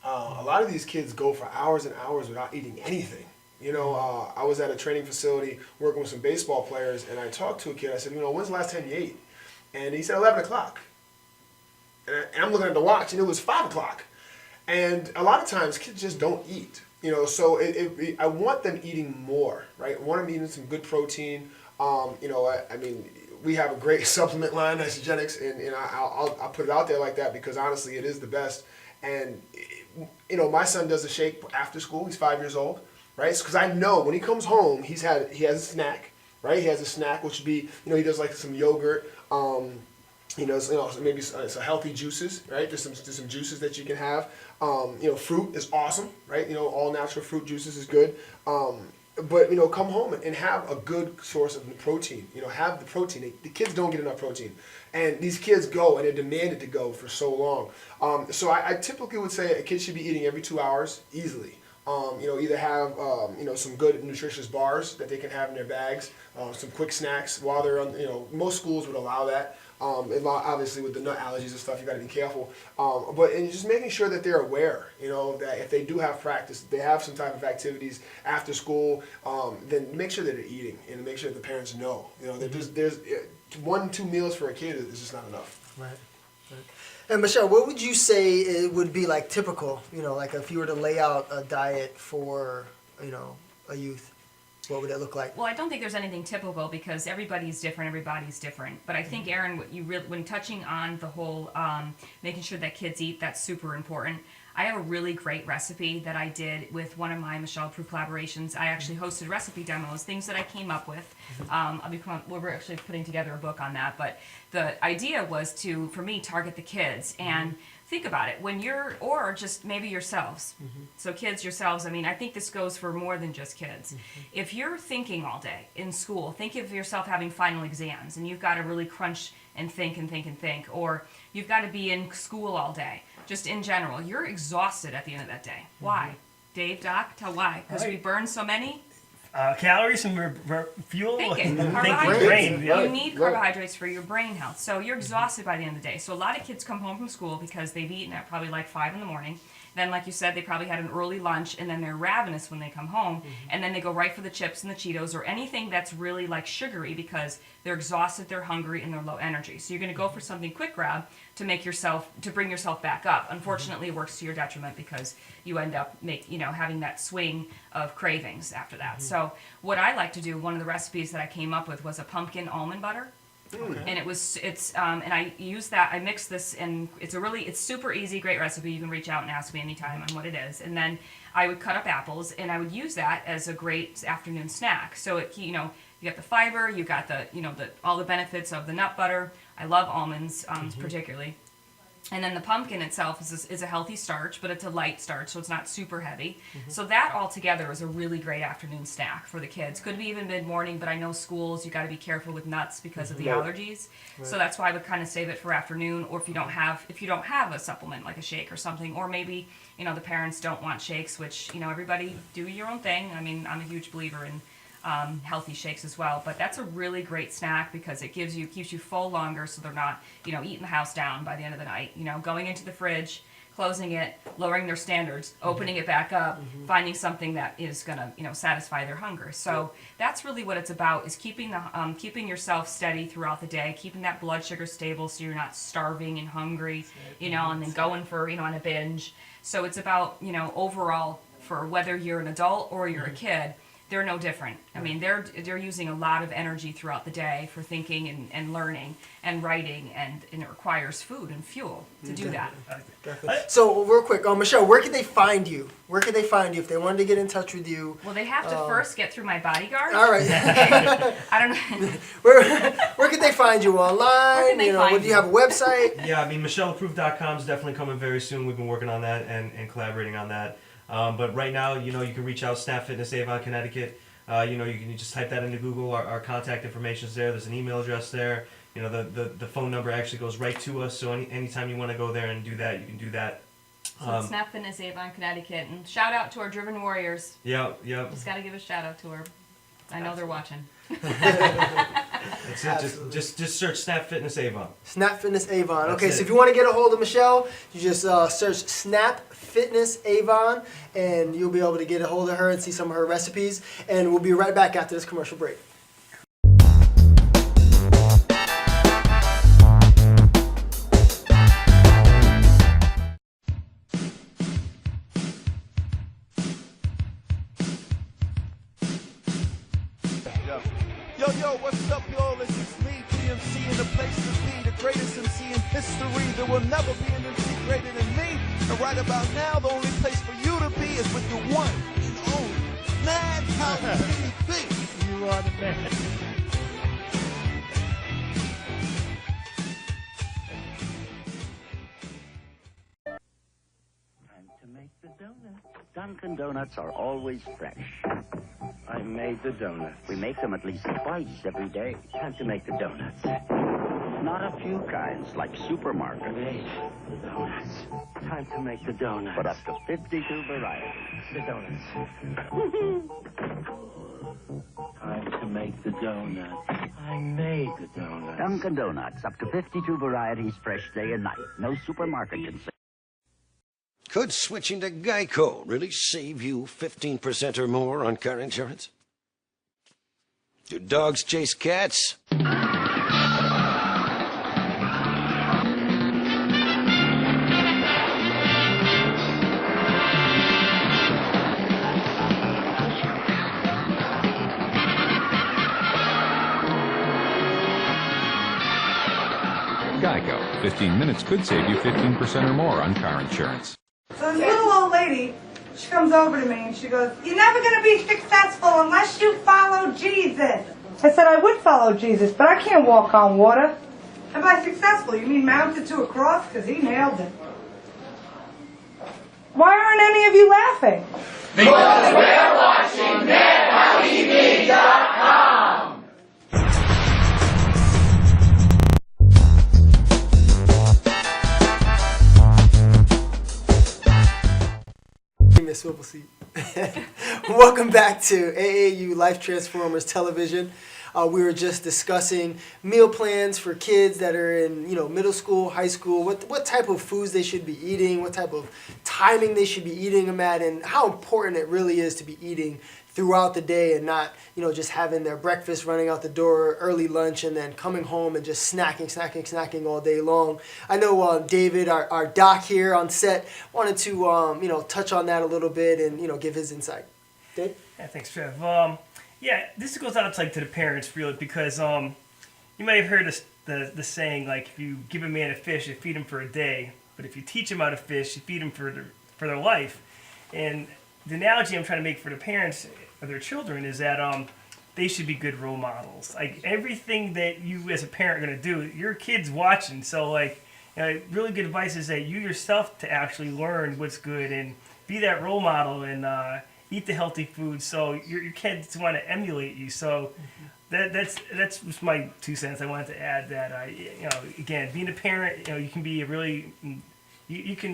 Speaker 2: A lot of these kids go for hours and hours without eating anything. I was at a training facility working with some baseball players, and I talked to a kid. I said, when's the last time you ate? And he said 11 o'clock. And I'm looking at the watch, and it was 5 o'clock. And a lot of times, kids just don't eat. So I want them eating more, right? I want them eating some good protein. I mean, we have a great supplement line, Isogenics, and I'll put it out there like that because honestly, it is the best. And my son does a shake after school. He's 5 years old, right? Because I know when he comes home, he has a snack, right? He has a snack, which would be, he does like some yogurt. So maybe some healthy juices, right? There's some juices that you can have. Fruit is awesome, right? All natural fruit juices is good. But come home and have a good source of protein. Have the protein. The kids don't get enough protein, and these kids go and they're demanded to go for so long. So I typically would say a kid should be eating every 2 hours easily. Either have some good nutritious bars that they can have in their bags, some quick snacks while they're on. Most schools would allow that. Obviously with the nut allergies and stuff, you got to be careful. But just making sure that they're aware, that if they do have practice, they have some type of activities after school, then make sure that they're eating and make sure that the parents know. That there's 1-2 meals for a kid is just not enough.
Speaker 1: Right. And Michelle, what would you say it would be like typical? Like if you were to lay out a diet for a youth. What would it look like?
Speaker 4: Well, I don't think there's anything typical because everybody's different. But I think, Aaron, when touching on the whole making sure that kids eat, that's super important. I have a really great recipe that I did with one of my Michelle Approved collaborations. I actually hosted recipe demos, things that I came up with. We're actually putting together a book on that. But the idea was to, for me, target the kids and think about it or just maybe yourselves. So kids yourselves, I think this goes for more than just kids. If you're thinking all day in school, think of yourself having final exams and you've got to really crunch and think, or you've got to be in school all day, just in general, you're exhausted at the end of that day. Why? Dave, Doc, tell why. Because we burn so many?
Speaker 3: Calories and fuel.
Speaker 4: Thinking.
Speaker 3: Thinking
Speaker 4: Carbohydrates.
Speaker 3: brain. Yeah.
Speaker 4: You need carbohydrates for your brain health. So you're exhausted by the end of the day. So a lot of kids come home from school because they've eaten at probably like 5 in the morning. Then, like you said, they probably had an early lunch, and then they're ravenous when they come home, and then they go right for the chips and the Cheetos or anything that's really like sugary because they're exhausted, they're hungry, and they're low energy. So you're going to go for something quick grab to bring yourself back up. Unfortunately, it works to your detriment because you end up having that swing of cravings after that. So what I like to do, one of the recipes that I came up with was a pumpkin almond butter. And and I use that, I mix this, and it's super easy, great recipe. You can reach out and ask me anytime on what it is. And then I would cut up apples, and I would use that as a great afternoon snack. So you got the fiber, you got all the benefits of the nut butter. I love almonds, particularly. And then the pumpkin itself is a healthy starch, but it's a light starch, so it's not super heavy. So that all together is a really great afternoon snack for the kids. Could be even mid-morning, but I know schools, you got to be careful with nuts because of the allergies. Right. So that's why I would kind of save it for afternoon, or if you don't have a supplement like a shake or something, or maybe the parents don't want shakes, which everybody do your own thing. I'm a huge believer in healthy shakes as well, but that's a really great snack because it keeps you full longer, so they're not eating the house down by the end of the night. Going into the fridge, closing it, lowering their standards, opening it back up, finding something that is gonna satisfy their hunger. So that's really what it's about, is keeping yourself steady throughout the day, keeping that blood sugar stable so you're not starving and hungry, and then going for on a binge. So it's about overall, for whether you're an adult or you're a kid, they're no different. They're using a lot of energy throughout the day for thinking and learning and writing, and it requires food and fuel to do that.
Speaker 1: Definitely. So real quick, Michelle, where can they find you? Where can they find you if they wanted to get in touch with you?
Speaker 4: Well, they have to first get through my bodyguard.
Speaker 1: All right.
Speaker 4: I don't know.
Speaker 1: Where can they find you online?
Speaker 4: Where can they find
Speaker 1: do you have a website?
Speaker 5: Yeah, MichelleApproved.com is definitely coming very soon. We've been working on that and collaborating on that. But right now, you can reach out, Snap Fitness Avon, Connecticut. You can just type that into Google. Our contact information is there. There's an email address there. The phone number actually goes right to us. So anytime you want to go there and do that, you can do that.
Speaker 4: So it's Snap Fitness Avon, Connecticut. And shout out to our Driven Warriors.
Speaker 5: Yep.
Speaker 4: Just got to give a shout out to her. I know they're watching.
Speaker 5: That's it. Just search Snap Fitness Avon.
Speaker 1: Snap Fitness Avon.
Speaker 5: That's
Speaker 1: Okay,
Speaker 5: it.
Speaker 1: so if you want to get a hold of Michelle, you just search Snap Fitness Avon, and you'll be able to get a hold of her and see some of her recipes. And we'll be right back after this commercial break.
Speaker 9: Yo, what's up, y'all? This is me, DMC, in the place to be, the greatest MC in history. There will never be an MC greater than me. And right about now, the only place for you to be is with your one and only Madhousetv.
Speaker 10: You are the man.
Speaker 11: Time to make the donuts. Dunkin' Donuts are always fresh. I made the donuts. We make them at least twice every day. Time to make the donuts. Not a few kinds, like supermarket. Made the donuts. Time to make the donuts. But up to 52 varieties. The donuts. Time to make the donuts. I made the donuts. Dunkin' Donuts, up to 52 varieties, fresh day and night. No supermarket can say.
Speaker 12: Could switching to Geico really save you 15% or more on car insurance? Do dogs chase cats?
Speaker 13: Geico. 15 minutes could save you 15% or more on car insurance.
Speaker 14: So this little old lady, she comes over to me and she goes, "You're never going to be successful unless you follow Jesus." I said, "I would follow Jesus, but I can't walk on water." "And by successful, you mean mounted to a cross? Because he nailed it." Why aren't any of you laughing?
Speaker 9: Because we're watching Madhousetv.com.
Speaker 1: Miss Swivel Seat. Welcome back to AAU Life Transformers Television. We were just discussing meal plans for kids that are in, middle school, high school. What type of foods they should be eating, what type of timing they should be eating them at, and how important it really is to be eating throughout the day and not, just having their breakfast, running out the door, early lunch, and then coming home and just snacking all day long. I know David, our doc here on set, wanted to, touch on that a little bit and, give his insight. Dave?
Speaker 3: Yeah, thanks, Trev. This goes out to the parents, really, because you might have heard the saying, like, if you give a man a fish, you feed him for a day, but if you teach him how to fish, you feed him for their life. And the analogy I'm trying to make for the parents of their children is that they should be good role models. Like, everything that you as a parent are going to do, your kid's watching. So, really good advice is that you yourself to actually learn what's good and be that role model and eat the healthy food so your kids want to emulate you. So that's just my 2 cents. I wanted to add that, again, being a parent, you can be a really, you can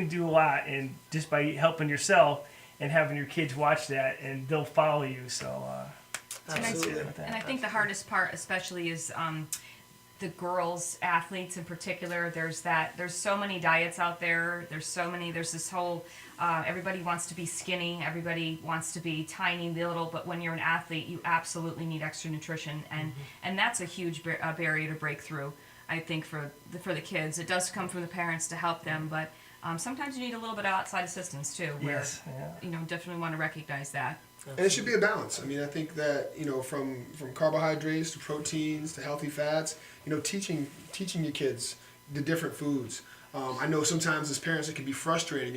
Speaker 3: do a lot, and just by helping yourself and having your kids watch that, and they'll follow you. So
Speaker 1: Absolutely.
Speaker 4: And I think the hardest part especially is the girls athletes in particular. There's so many diets out there. There's this whole everybody wants to be skinny, everybody wants to be tiny, little, but when you're an athlete, you absolutely need extra nutrition, and that's a huge barrier to break through, I think, for the kids. It does come from the parents to help them, but sometimes you need a little bit of outside assistance too, where definitely want to recognize that.
Speaker 2: And it should be a balance. I mean, I think that, from carbohydrates to proteins to healthy fats, teaching your kids the different foods. I know sometimes as parents it can be frustrating.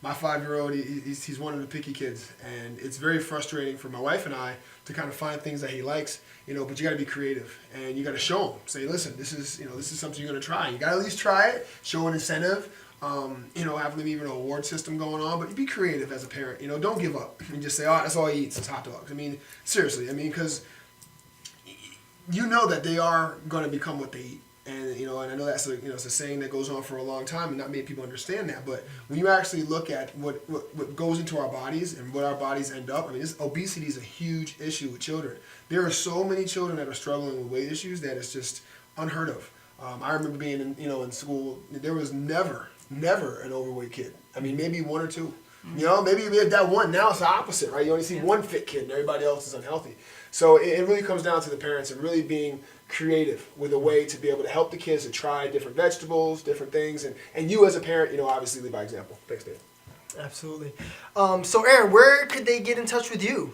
Speaker 2: My 5-year-old, he's one of the picky kids, and it's very frustrating for my wife and I to kind of find things that he likes. But you got to be creative, and you got to show him. Say, listen, this is something you're going to try. You got to at least try it. Show an incentive. Have maybe even an award system going on, but be creative as a parent. Don't give up and just say, oh, that's all he eats is hot dogs. I mean, seriously. I mean, because you know that they are going to become what they eat. And I know that's it's a saying that goes on for a long time, and not many people understand that. But when you actually look at what goes into our bodies and what our bodies end up, I mean, obesity is a huge issue with children. There are so many children that are struggling with weight issues that it's just unheard of. I remember being in school. There was never an overweight kid. I mean, maybe one or two. Maybe we had that one. Now it's the opposite, right? You only see one fit kid, and everybody else is unhealthy. So it really comes down to the parents and really being creative with a way to be able to help the kids to try different vegetables, different things, and you as a parent, obviously lead by example. Thanks, Dave.
Speaker 1: Absolutely. So Aaron, where could they get in touch with you?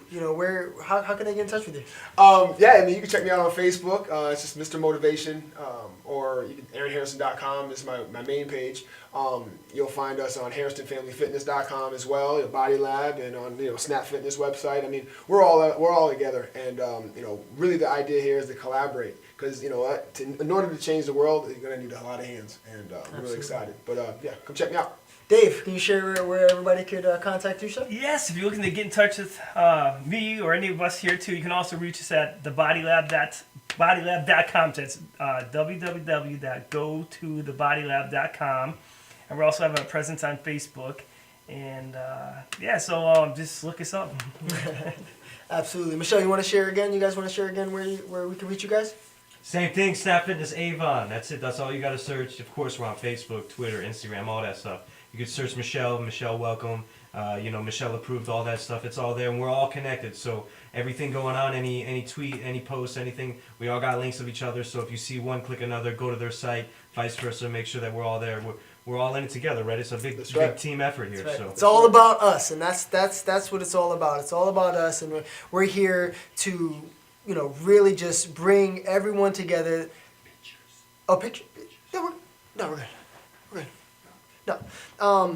Speaker 1: How can they get in touch with you?
Speaker 2: You can check me out on Facebook. It's just Mr. Motivation, or you can, AaronHarrison.com is my main page. You'll find us on HarristonFamilyFitness.com as well, Body Lab, and on Snap Fitness website. I mean, we're all together, and really the idea here is to collaborate. Because in order to change the world, you're gonna need a lot of hands, and I'm really excited. But come check me out.
Speaker 1: Dave, can you share where everybody could contact you, sir?
Speaker 3: Yes, if you're looking to get in touch with me or any of us here too, you can also reach us at thebodylab.com. That's www.gotothebodylab.com. And we also have a presence on Facebook. And so just look us up.
Speaker 1: Absolutely. Michelle, you want to share again? You guys want to share again where we can reach you guys?
Speaker 5: Same thing, Snap Fitness Avon. That's it. That's all you got to search. Of course, we're on Facebook, Twitter, Instagram, all that stuff. You could search Michelle welcome, Michelle approved, all that stuff. It's all there, and we're all connected. So everything going on, any tweet, any post, anything, we all got links of each other. So if you see one, click another, go to their site, vice versa. Make sure that we're all there. We're all in it together, right? It's a big team effort here.
Speaker 1: Right.
Speaker 5: So
Speaker 1: it's all about us, and that's what it's all about. It's all about us, and we're here to really just bring everyone together. Oh, picture? No, we're good. No,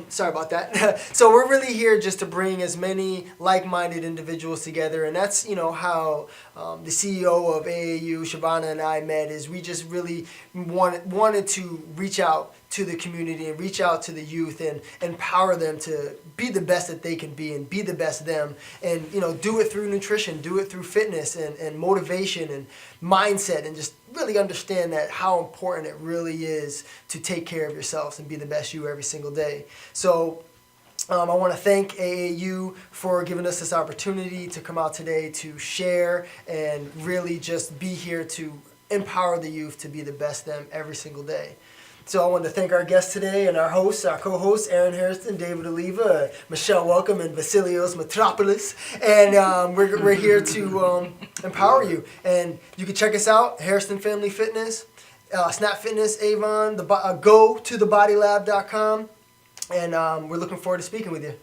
Speaker 1: sorry about that. So we're really here just to bring as many like-minded individuals together, and that's how the CEO of AAU, Shavana, and I met. Is we just really wanted to reach out to the community and reach out to the youth and empower them to be the best that they can be and be the best them, and do it through nutrition, do it through fitness and motivation and mindset, and just really understand that how important it really is to take care of yourselves and be the best you every single day. So I want to thank AAU for giving us this opportunity to come out today to share and really just be here to empower the youth to be the best them every single day. So I want to thank our guests today and our hosts, our co-hosts, Aaron Harrison, David Oliva, Michelle Welcome, and Vasilios Metropoulos. And we're here to empower you. And you can check us out, Harrison Family Fitness, Snap Fitness, Avon, go to thebodylab.com. And we're looking forward to speaking with you.